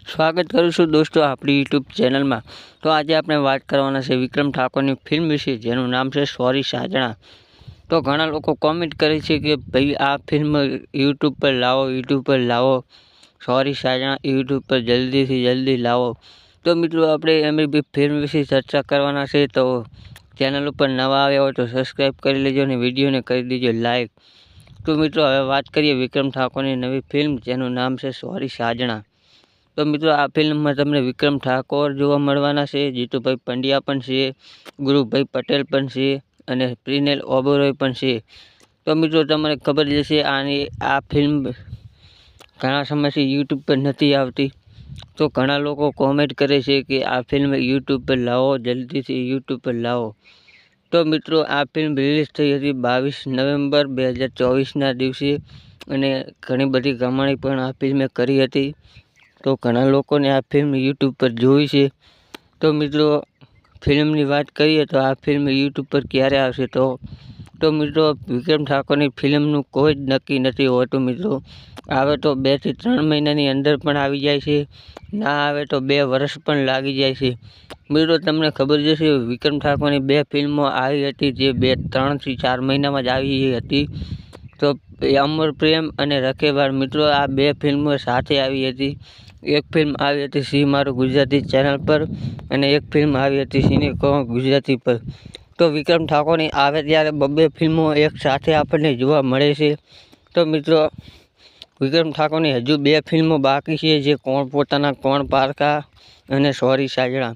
સ્વાગત કરું છું દોસ્તો આપણી યુટ્યુબ ચેનલમાં। તો આજે આપણે વાત કરવાના છે વિક્રમ ઠાકોરની ફિલ્મ વિશે, જેનું નામ છે સોરી સાજણા। તો ઘણા લોકો કોમેન્ટ કરે છે કે ભાઈ આ ફિલ્મ યુટ્યુબ પર લાવો સોરી સાજણા યુટ્યુબ પર જલ્દીથી જલ્દી લાવો। તો મિત્રો આપણે એમની ફિલ્મ વિશે ચર્ચા કરવાના છે। તો ચેનલ ઉપર નવા આવ્યા હોય તો સબસ્ક્રાઈબ કરી લેજો અને વિડીયોને કરી દેજો લાઈક। તો મિત્રો હવે વાત કરીએ વિક્રમ ઠાકોરની નવી ફિલ્મ, જેનું નામ છે સોરી સાજણા। તો મિત્રો આ ફિલ્મમાં તમને વિક્રમ ઠાકોર જોવા મળવાના છે, જીતુભાઈ પંડ્યા પણ છે, ગુરુભાઈ પટેલ પણ છે અને પ્રિનેલ ઓબેરોય પણ છે। તો મિત્રો તમને ખબર જ હશે આ ફિલ્મ ઘણા સમયથી યુટ્યુબ પર નથી આવતી। તો ઘણા લોકો કોમેન્ટ કરે છે કે આ ફિલ્મ યુટ્યુબ પર લાવો, જલ્દીથી યુટ્યુબ પર લાવો। તો મિત્રો આ ફિલ્મ રિલીઝ થઈ હતી 22 નવેમ્બર 2024ના દિવસે અને ઘણી બધી કમાણી પણ આ ફિલ્મે કરી હતી। તો ઘણા લોકોને આ ફિલ્મ યુટ્યુબ પર જોઈ છે। તો મિત્રો ફિલ્મની વાત કરીએ તો આ ફિલ્મ યુટ્યુબ પર ક્યારે આવશે? તો મિત્રો વિક્રમ ઠાકોરની ફિલ્મનું કોઈ જ નક્કી નથી હોતું। મિત્રો આવે તો 2 થી 3 મહિનાની અંદર પણ આવી જાય છે, ના આવે તો 2 વર્ષ પણ લાગી જાય છે। મિત્રો તમને ખબર જ હશે વિક્રમ ઠાકોરની 2 ફિલ્મો આવી હતી, જે 3 થી 4 મહિનામાં જ આવી હતી। તો અમર પ્રેમ અને રખેવાળ, મિત્રો આ 2 ફિલ્મો સાથે આવી હતી। એક ફિલ્મ આવી હતી સી મારું ગુજરાતી ચેનલ પર અને એક ફિલ્મ આવી હતી સિનેકોમ ગુજરાતી પર। તો વિક્રમ ઠાકોરની આવે ત્યારે 2 ફિલ્મો એક સાથે આપણને જોવા મળે છે। તો મિત્રો વિક્રમ ઠાકોરની હજુ 2 ફિલ્મો બાકી છે, જે કોણ પોતાના કોણ પારકા અને સોરી સાજણા।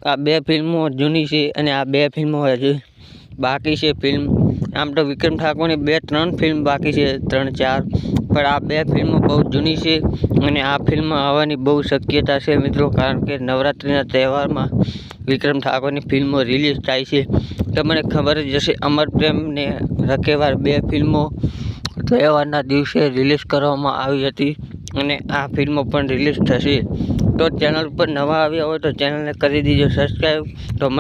આ 2 ફિલ્મો જૂની છે અને આ 2 ફિલ્મો હજુ બાકી છે ફિલ્મ। આમ તો વિક્રમ ઠાકોરની 2-3 ફિલ્મ બાકી છે, 3-4, પણ આ 2 ફિલ્મો બહુ જૂની છે અને આ ફિલ્મ આવવાની બહુ શક્યતા છે મિત્રો, કારણ કે નવરાત્રિના તહેવારમાં વિક્રમ ઠાકોરની ફિલ્મો રિલીઝ થાય છે। તમને ખબર જ હશે અમર પ્રેમ ને રખેવાળ 2 ફિલ્મો તહેવારના દિવસે રિલીઝ કરવામાં આવી હતી અને આ ફિલ્મો પણ રિલીઝ થશે। તો ચેનલ પર નવા આવ્યા હોય તો ચેનલને કરી દીજો સબસ્ક્રાઈબ। તો